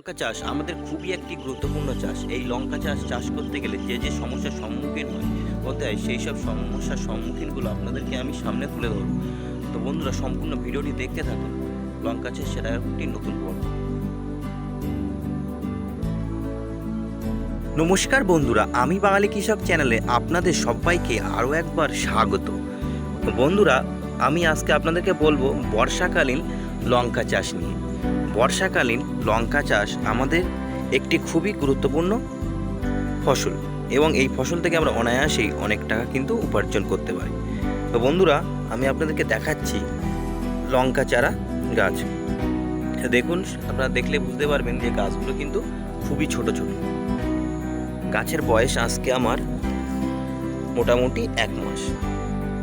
লঙ্কা চাষ আমাদের খুবই একটি গুরুত্বপূর্ণ চাষ। এই লঙ্কা চাষ করতে গেলে যে সমস্যার সম্মুখীন হতে হয় সেই সব সমস্যার সম্মুখীনগুলো আপনাদেরকে আমি সামনে তুলে ধরব। তো বন্ধুরা, সম্পূর্ণ ভিডিওটি দেখতে থাকুন। লঙ্কা চাষ সেটা একটি নতুন পর্ব। নমস্কার বন্ধুরা, আমি বাঙালি কৃষক চ্যানেলে আপনাদের সবাইকে আরও একবার স্বাগত। বন্ধুরা, আমি আজকে আপনাদেরকে বলবো বর্ষাকালীন লঙ্কা চাষ নিয়ে। বর্ষাকালীন লঙ্কা চাষ আমাদের একটি খুবই গুরুত্বপূর্ণ ফসল এবং এই ফসল থেকে আমরা অনায়াসেই অনেক টাকা কিন্তু উপার্জন করতে পারি। তো বন্ধুরা, আমি আপনাদেরকে দেখাচ্ছি লঙ্কা চারা গাছ। দেখুন, আপনারা দেখলে বুঝতে পারবেন যে গাছগুলো কিন্তু খুবই ছোট ছোট। গাছের বয়স আজকে আমার মোটামুটি 1 মাস।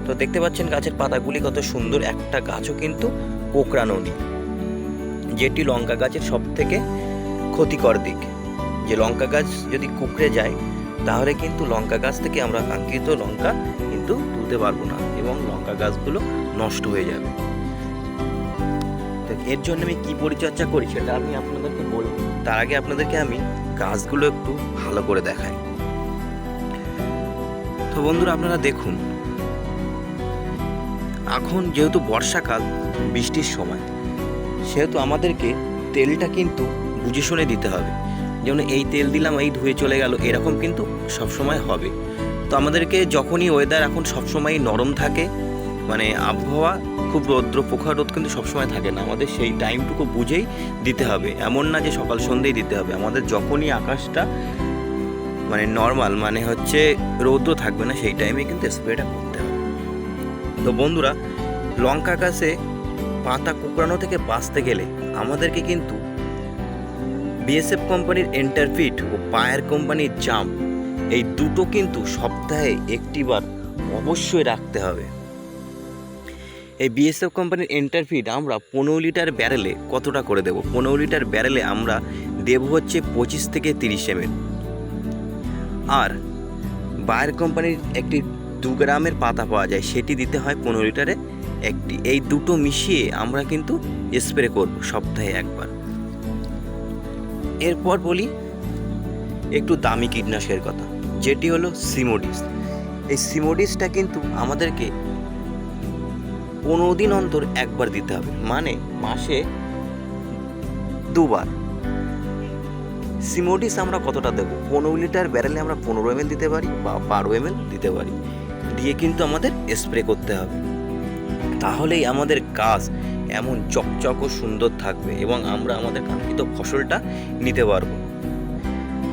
তো দেখতে পাচ্ছেন গাছের পাতাগুলি কত সুন্দর। একটা গাছও কিন্তু কোঁকড়ানো নেই, যেটি লঙ্কা গাছের সব থেকে ক্ষতিকর দিক। যে লঙ্কা গাছ যদি কুঁকড়ে যায় তাহলে কিন্তু লঙ্কা গাছ থেকে আমরা কাঙ্ক্ষিত লঙ্কা কিন্তু তুলতে পারবো না এবং লঙ্কা গাছগুলো নষ্ট হয়ে যাবে। তো এর জন্য আমি কি পরিচর্যা করি সেটা আমি আপনাদেরকে বলবো। তার আগে আপনাদেরকে আমি গাছগুলো একটু ভালো করে দেখাই। তো বন্ধুরা, আপনারা দেখুন, এখন যেহেতু বর্ষাকাল, বৃষ্টির সময়, সেহেতু আমাদেরকে তেলটা কিন্তু বুঝে শুনে দিতে হবে। যেমন এই তেল দিলাম, এই ধুয়ে চলে গেল, এরকম কিন্তু সবসময় হবে। তো আমাদেরকে যখনই ওয়েদার এখন সবসময় নরম থাকে, মানে আবহাওয়া খুব রৌদ্র পোখা রোদ কিন্তু সবসময় থাকে না, আমাদের সেই টাইমটুকু বুঝেই দিতে হবে। এমন না যে সকাল সন্ধ্যেই দিতে হবে। আমাদের যখনই আকাশটা মানে নর্মাল, মানে হচ্ছে রৌদ্র থাকবে না, সেই টাইমে কিন্তু স্প্রেটা করতে হবে। তো বন্ধুরা, লঙ্কা গাছে পাতা কুকড়ানো থেকে বাঁচতে গেলে আমাদেরকে কিন্তু বিএসএফ কোম্পানির এন্টারফিট ও পায়ার কোম্পানির জাম্প, এই দুটো কিন্তু সপ্তাহে একটিবার অবশ্যই রাখতে হবে। এই বিএসএফ কোম্পানির এন্টারফিট আমরা 15 লিটার ব্যারেলে কতটা করে দেব? 15 লিটার ব্যারেলে আমরা দেব হচ্ছে 25 থেকে 30 ml। আর বায়ার কোম্পানির একটি 2 গ্রামের পাতা পাওয়া যায়, সেটি দিতে হয় 15 লিটারে একটি। এই দুটো মিশিয়ে আমরা কিন্তু স্প্রে করব সপ্তাহে একবার। এরপর বলি একটু দামি কীটনাশকের কথা, যেটি হলো সিমোডিস। এই সিমোডিসটা কিন্তু আমাদেরকে 15 দিন অন্তর একবার দিতে হবে, মানে মাসে 2 বার। সিমোডিস আমরা কতটা দেবো? 15 লিটার ব্যারেলে আমরা 15 ml দিতে পারি বা 12 ml দিতে পারি, দিয়ে কিন্তু আমাদের স্প্রে করতে হবে। তাহলেই আমাদের গাছ এমন চকচক ও সুন্দর থাকবে এবং আমরা আমাদের কাঙ্ক্ষিত ফসলটা নিতে পারবো।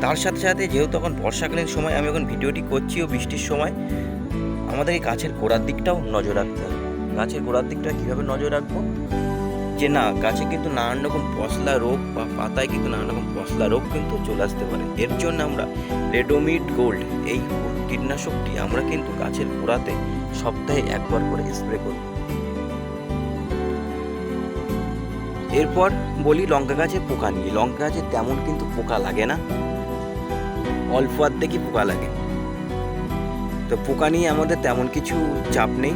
তার সাথে সাথে যেহেতু এখন বর্ষাকালীন সময়, আমি এখন ভিডিওটি করছি ও বৃষ্টির সময়, আমাদের এই গাছের গোড়ার দিকটাও নজর রাখতে হবে। গাছের গোড়ার দিকটা কীভাবে নজর রাখবো? যে না, গাছে কিন্তু নানান রকম পশলা রোগ বা পাতায় কিন্তু নানান রকম পশলা রোগ কিন্তু চলে আসতে পারে। এর জন্য আমরা রেডোমিড গোল্ড এই কীটনাশকটি আমরা কিন্তু গাছের গোড়াতে সপ্তাহে একবার করে স্প্রে করব। এরপর বলি লঙ্কা গাছে পোকা নিয়ে। লঙ্কা গাছে তেমন কিন্তু পোকা লাগে না, অল্প অর্ধেকই পোকা লাগে। তো পোকা নিয়ে আমাদের তেমন কিছু চাপ নেই।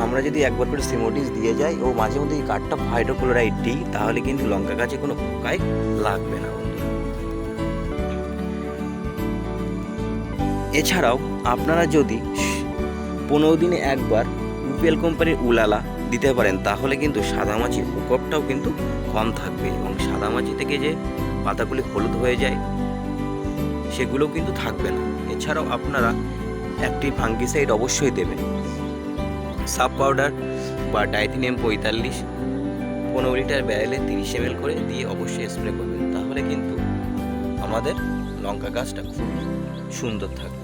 আমরা যদি একবার করে সিমোডিস দিয়ে যাই ও মাঝে মধ্যে এই কাঠটা হাইড্রোক্লোরাইড দিই, তাহলে কিন্তু লঙ্কা গাছে কোনো পোকাই লাগবে না। এছাড়াও আপনারা যদি 15 দিনে একবার ইউপিএল কোম্পানির উলালা দিতে পারেন, তাহলে কিন্তু সাদামাছির প্রকোপটাও কিন্তু কম থাকবে এবং সাদামাছি থেকে যে পাতাগুলি হলুদ হয়ে যায় সেগুলো কিন্তু থাকবে না। এছাড়াও আপনারা একটি ফাঙ্গিসাইড অবশ্যই দেবেন, সাব পাউডার বা ডাইথিনিয়াম 45 15 লিটার ব্যারেলে 30 ml করে দিয়ে অবশ্যই স্প্রে করবেন। তাহলে কিন্তু আমাদের লঙ্কা গাছটা খুব সুন্দর থাকবে।